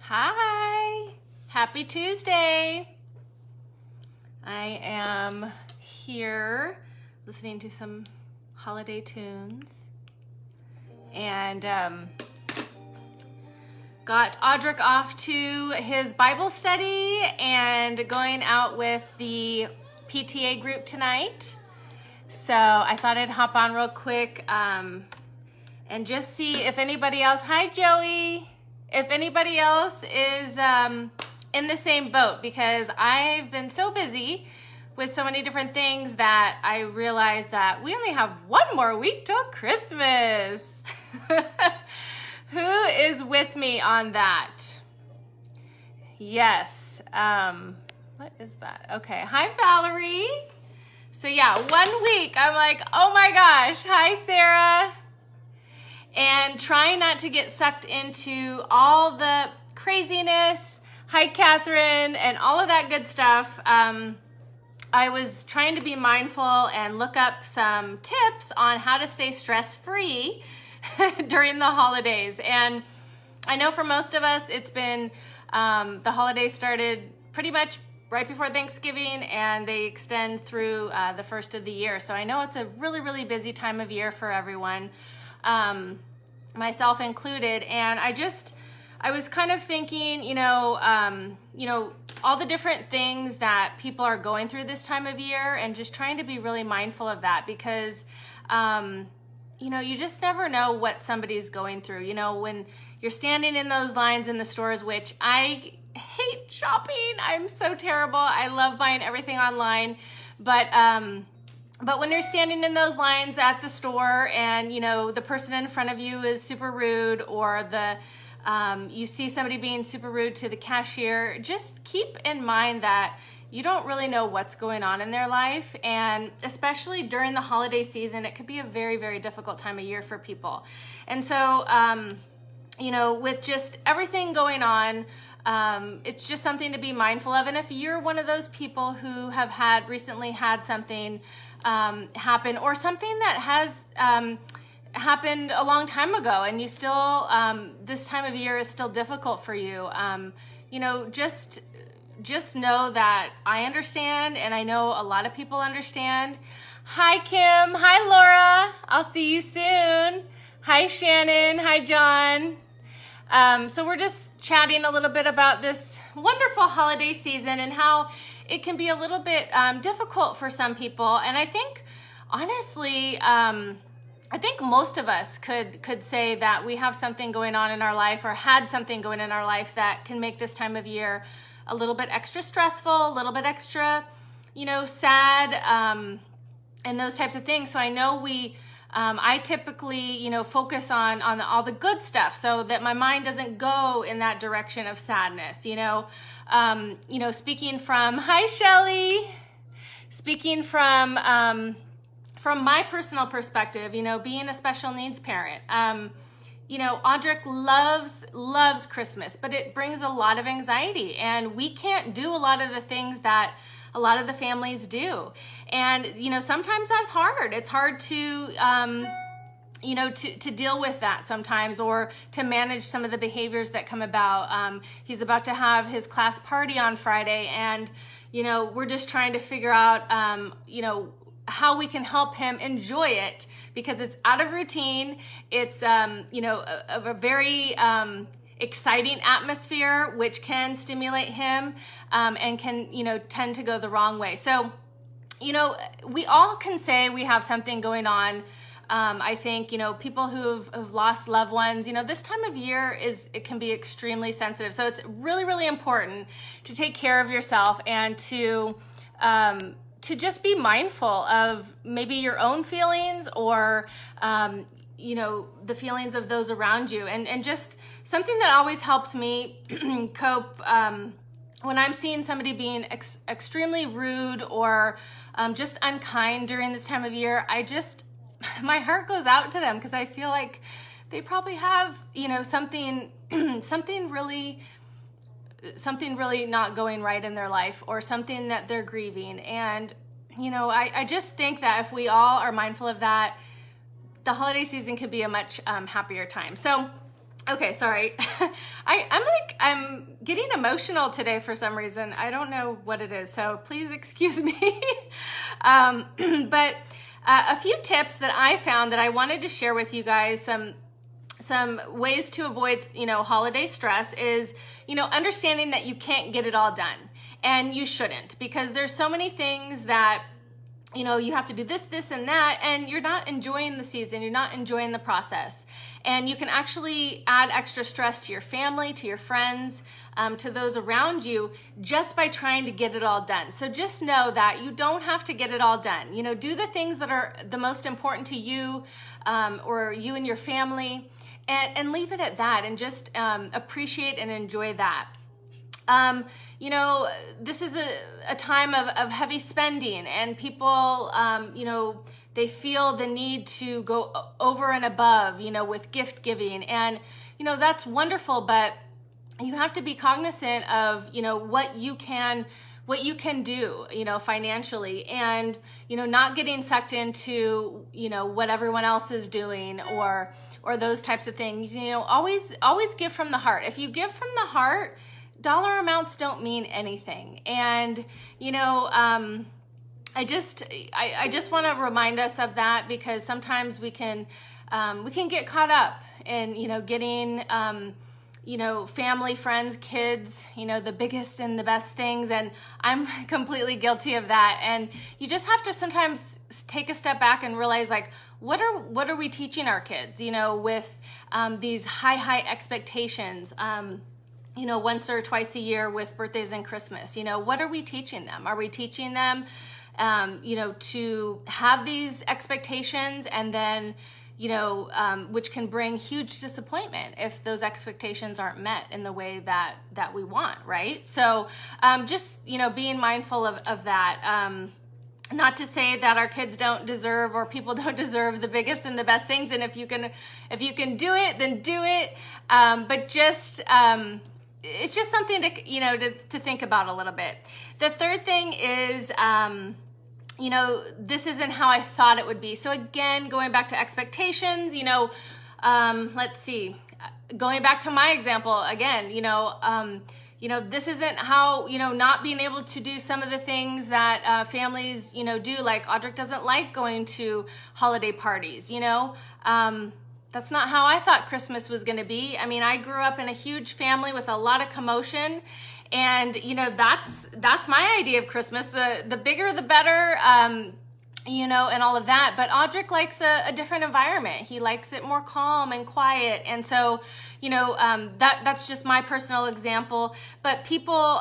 Hi, happy Tuesday. I am here listening to some holiday tunes and got Audric off to his Bible study and going out with the PTA group tonight. So I thought I'd hop on real quick and just see if anybody else, hi Joey, if anybody else is in the same boat, because I've been so busy with so many different things that I realized that we only have one more week till Christmas. Who is with me on that? Yes. What is that? Okay. Hi, Valerie. So yeah, 1 week. I'm like, oh my gosh. Hi, Sarah. And trying not to get sucked into all the craziness. Hi, Catherine, and all of that good stuff. I was trying to be mindful and look up some tips on how to stay stress-free during the holidays. And I know for most of us, it's been, the holidays started pretty much right before Thanksgiving and they extend through the first of the year. So I know it's a really, really busy time of year for everyone, myself included. And I was kind of thinking, all the different things that people are going through this time of year and just trying to be really mindful of that because, you just never know what somebody's going through. When you're standing in those lines in the stores, which I hate shopping. I'm so terrible. I love buying everything online. But when you're standing in those lines at the store and, the person in front of you is super rude or you see somebody being super rude to the cashier, just keep in mind that you don't really know what's going on in their life. And especially during the holiday season, it could be a very, very difficult time of year for people. And so, with just everything going on, it's just something to be mindful of. And if you're one of those people who have recently had something happen or something that has happened a long time ago and you still, this time of year is still difficult for you, just know that I understand and I know a lot of people understand. Hi, Kim. Hi, Laura. I'll see you soon. Hi, Shannon. Hi, John. So we're just chatting a little bit about this wonderful holiday season and how it can be a little bit difficult for some people. And I think, honestly, I think most of us could say that we have something going on in our life or had something going in our life that can make this time of year a little bit extra stressful, a little bit extra, sad, and those types of things. So I know I typically, focus on all the good stuff so that my mind doesn't go in that direction of sadness, speaking from, hi, Shelly, speaking from my personal perspective, being a special needs parent, Audric loves Christmas, but it brings a lot of anxiety and we can't do a lot of the things that a lot of the families do. And, sometimes that's hard. It's hard to, to deal with that sometimes or to manage some of the behaviors that come about. He's about to have his class party on Friday and, we're just trying to figure out, how we can help him enjoy it because it's out of routine. It's, a very exciting atmosphere, which can stimulate him and can, tend to go the wrong way. So, we all can say we have something going on. I think, people who've lost loved ones, this time of year it can be extremely sensitive. So it's really, really important to take care of yourself and to just be mindful of maybe your own feelings or, the feelings of those around you. And just something that always helps me cope when I'm seeing somebody being extremely rude or just unkind during this time of year, my heart goes out to them because I feel like they probably have, something really not going right in their life or something that they're grieving. And, I just think that if we all are mindful of that, the holiday season could be a much happier time. So Okay, sorry. I'm getting emotional today for some reason. I don't know what it is, so please excuse me. But a few tips that I found that I wanted to share with you guys, some ways to avoid, holiday stress is, understanding that you can't get it all done, and you shouldn't, because there's so many things that you have to do this, and that, and you're not enjoying the season, you're not enjoying the process. And you can actually add extra stress to your family, to your friends, to those around you, just by trying to get it all done. So just know that you don't have to get it all done. Do the things that are the most important to you, or you and your family, and leave it at that, and just appreciate and enjoy that. This is a time of heavy spending, and people, they feel the need to go over and above, with gift giving. And, that's wonderful, but you have to be cognizant of, what you can do, financially, and, not getting sucked into, what everyone else is doing, or those types of things. Always give from the heart. If you give from the heart, dollar amounts don't mean anything. And, I just want to remind us of that, because sometimes we can get caught up in, getting, family, friends, kids, the biggest and the best things. And I'm completely guilty of that. And you just have to sometimes take a step back and realize, like, what are we teaching our kids, with these high expectations, once or twice a year with birthdays and Christmas. What are we teaching them? Are we teaching them, to have these expectations, and then, which can bring huge disappointment if those expectations aren't met in the way that we want, right? So just, being mindful of that. Not to say that our kids don't deserve, or people don't deserve, the biggest and the best things. And if you can do it, then do it. But just, it's just something to think about a little bit. The third thing is, this isn't how I thought it would be. So again, going back to expectations, let's see, going back to my example again, this isn't how, not being able to do some of the things that families, do. Like, Audric doesn't like going to holiday parties, That's not how I thought Christmas was going to be. I mean, I grew up in a huge family with a lot of commotion, and that's my idea of Christmas. The bigger, the better, and all of that. But Audric likes a different environment. He likes it more calm and quiet. And so, that's just my personal example. But people,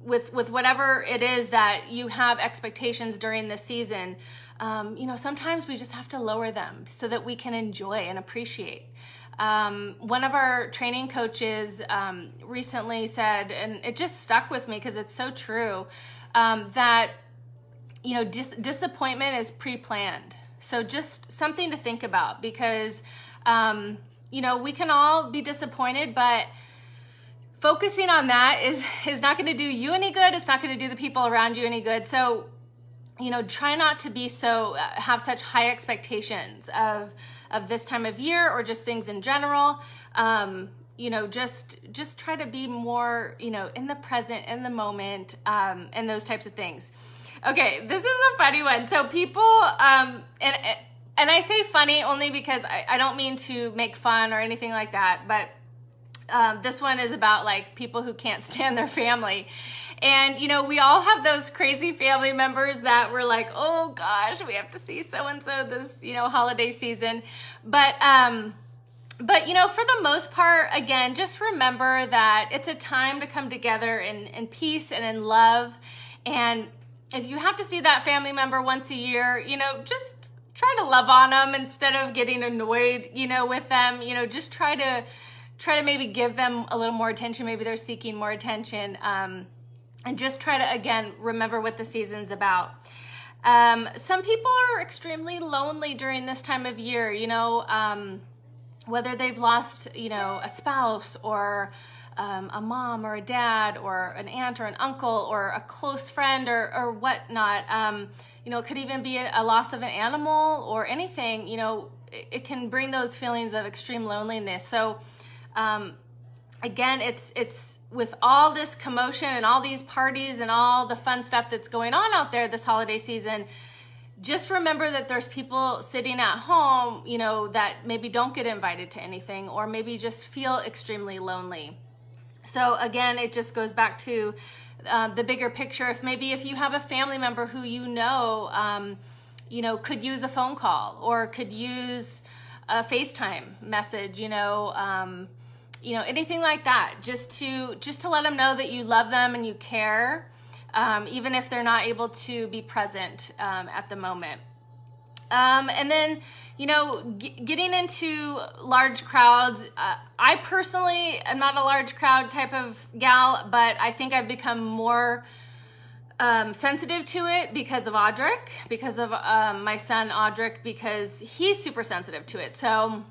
with whatever it is that you have expectations during the season, sometimes we just have to lower them so that we can enjoy and appreciate. One of our training coaches recently said, and it just stuck with me because it's so true, that disappointment is pre-planned. So just something to think about, because we can all be disappointed, but focusing on that is not going to do you any good. It's not going to do the people around you any good. So try not to be have such high expectations of this time of year, or just things in general. Just try to be more, in the present, in the moment, and those types of things. Okay, this is a funny one. So people, and I say funny only because I don't mean to make fun or anything like that, but this one is about, like, people who can't stand their family. And, we all have those crazy family members that we're like, oh gosh, we have to see so-and-so this, holiday season. But for the most part, again, just remember that it's a time to come together in peace and in love. And if you have to see that family member once a year, just try to love on them instead of getting annoyed, with them. Just try to maybe give them a little more attention. Maybe they're seeking more attention. And just try to, again, remember what the season's about. Some people are extremely lonely during this time of year, whether they've lost, a spouse, or a mom or a dad or an aunt or an uncle or a close friend or whatnot. It could even be a loss of an animal or anything. it can bring those feelings of extreme loneliness. So again, it's with all this commotion and all these parties and all the fun stuff that's going on out there this holiday season, just remember that there's people sitting at home, you know, that maybe don't get invited to anything, or maybe just feel extremely lonely. So again, it just goes back to the bigger picture. If you have a family member who you know, could use a phone call or could use a FaceTime message, anything like that, just to let them know that you love them and you care, even if they're not able to be present at the moment. And then, getting into large crowds, I personally am not a large crowd type of gal, but I think I've become more sensitive to it because of Audric, because of my son Audric, because he's super sensitive to it. So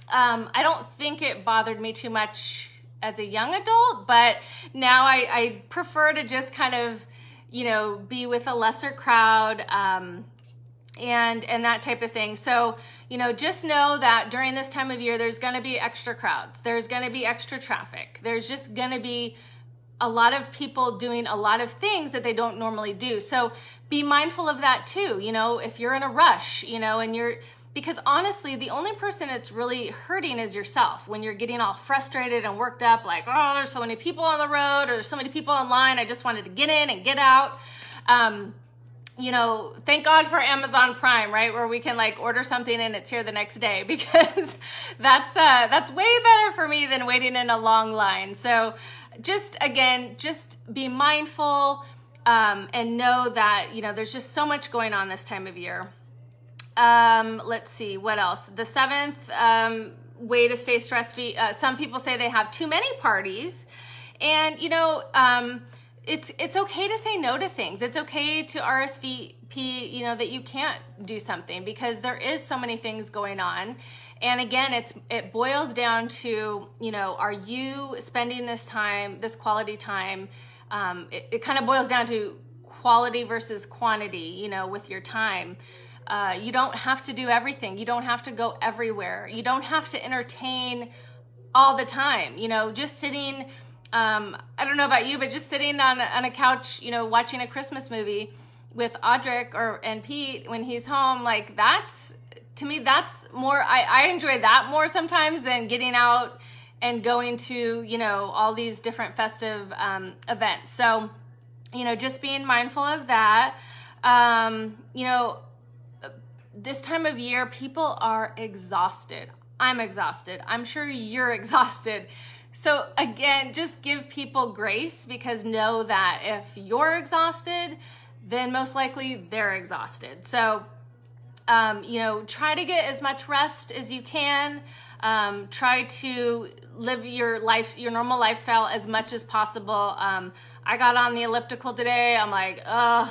I don't think it bothered me too much as a young adult, but now I prefer to just kind of, be with a lesser crowd, and that type of thing. So, just know that during this time of year, there's going to be extra crowds. There's going to be extra traffic. There's just going to be a lot of people doing a lot of things that they don't normally do. So be mindful of that too. If you're in a rush, because honestly, the only person that's really hurting is yourself when you're getting all frustrated and worked up, like, oh, there's so many people on the road, or there's so many people online. I just wanted to get in and get out. Thank God for Amazon Prime, right? Where we can order something and it's here the next day, because that's way better for me than waiting in a long line. So just be mindful, and know that, there's just so much going on this time of year. Let's see, what else? The seventh way to stay stress-free, some people say they have too many parties, and it's okay to say no to things. It's okay to RSVP, that you can't do something, because there is so many things going on. And again, it boils down to, are you spending this time, this quality time? It kind of boils down to quality versus quantity, with your time. You don't have to do everything. You don't have to go everywhere. You don't have to entertain all the time. Just sitting, I don't know about you, but just sitting on a couch, watching a Christmas movie with Audric and Pete when he's home, to me, that's more, I enjoy that more sometimes than getting out and going to, all these different festive events. So, just being mindful of that. This time of year, people are exhausted. I'm exhausted. I'm sure you're exhausted. So again, just give people grace, because know that if you're exhausted, then most likely they're exhausted. So, try to get as much rest as you can. Try to live your normal lifestyle as much as possible. I got on the elliptical today. I'm like, I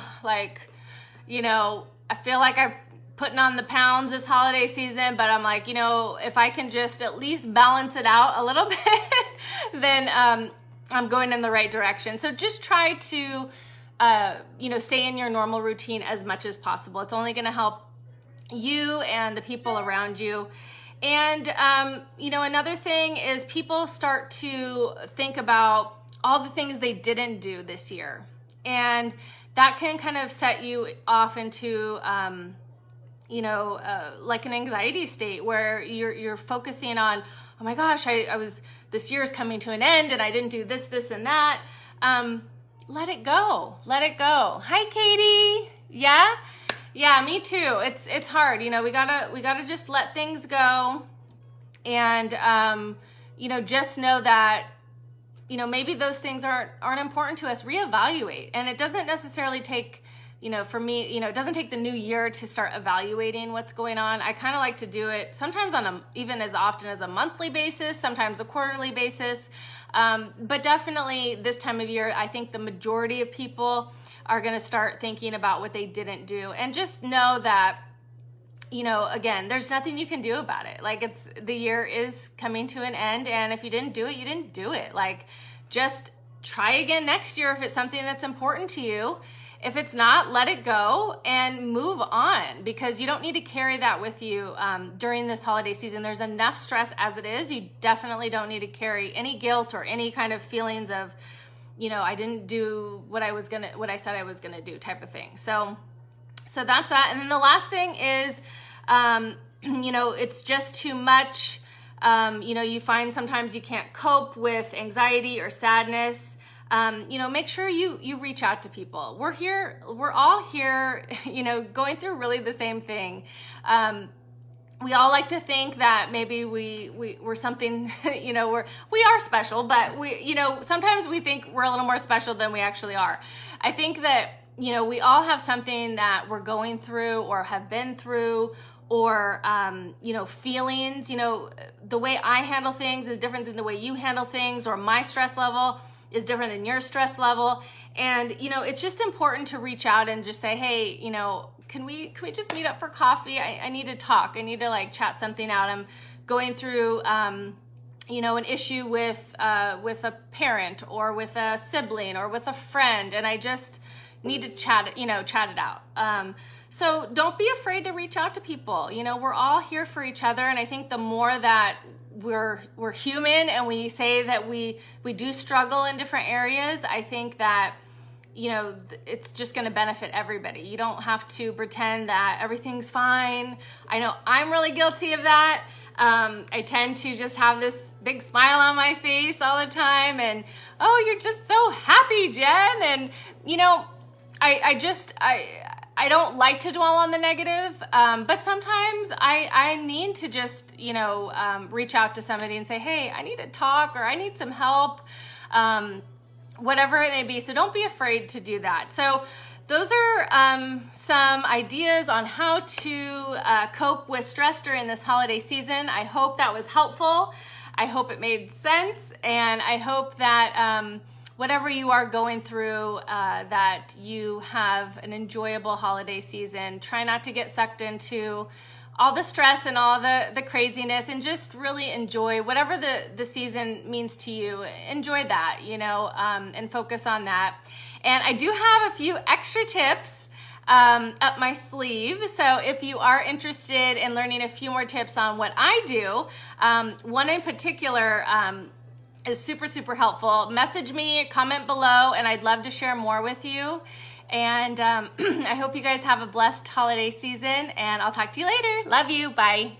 feel like I'm putting on the pounds this holiday season, but I'm like, if I can just at least balance it out a little bit, then I'm going in the right direction. So just try to, stay in your normal routine as much as possible. It's only going to help you and the people around you. And, another thing is people start to think about all the things they didn't do this year. And that can kind of set you off into, like an anxiety state where you're focusing on, oh my gosh, this year is coming to an end and I didn't do this, and that. Let it go. Let it go. Hi, Katie. Yeah, me too. It's hard. We gotta just let things go, and just know that maybe those things aren't important to us. Reevaluate, and it doesn't necessarily take. For me, it doesn't take the new year to start evaluating what's going on. I kind of like to do it sometimes on even as often as a monthly basis, sometimes a quarterly basis. But definitely this time of year, I think the majority of people are going to start thinking about what they didn't do. And just know that, again, there's nothing you can do about it. The year is coming to an end. And if you didn't do it, you didn't do it. Just try again next year if it's something that's important to you. If it's not, let it go and move on, because you don't need to carry that with you during this holiday season. There's enough stress as it is. You definitely don't need to carry any guilt or any kind of feelings of, I didn't do what I said I was gonna do type of thing. So that's that. And then the last thing is, it's just too much. You find sometimes you can't cope with anxiety or sadness. Make sure you reach out to people. We're all here, going through really the same thing. We all like to think that maybe we're something, we are special, but sometimes we think we're a little more special than we actually are. I think that, we all have something that we're going through or have been through, or, feelings. The way I handle things is different than the way you handle things, or my stress level is different than your stress level. And, it's just important to reach out and just say, hey, can we just meet up for coffee? I need to talk. I need to chat something out. I'm going through, an issue with a parent or with a sibling or with a friend, and I just need to chat it out. So don't be afraid to reach out to people. We're all here for each other. And I think the more that we're human and we say that we do struggle in different areas, I think that, it's just going to benefit everybody. You don't have to pretend that everything's fine. I know I'm really guilty of that. I tend to just have this big smile on my face all the time. And, oh, you're just so happy, Jen. And, I don't like to dwell on the negative, but sometimes I need to just, reach out to somebody and say, hey, I need to talk, or I need some help, whatever it may be. So don't be afraid to do that. So those are some ideas on how to cope with stress during this holiday season. I hope that was helpful. I hope it made sense, and I hope that whatever you are going through, that you have an enjoyable holiday season. Try not to get sucked into all the stress and all the craziness, and just really enjoy whatever the season means to you. Enjoy that, and focus on that. And I do have a few extra tips up my sleeve. So if you are interested in learning a few more tips on what I do, one in particular, is super, super helpful. Message me, comment below, and I'd love to share more with you. And I hope you guys have a blessed holiday season, and I'll talk to you later. Love you. Bye.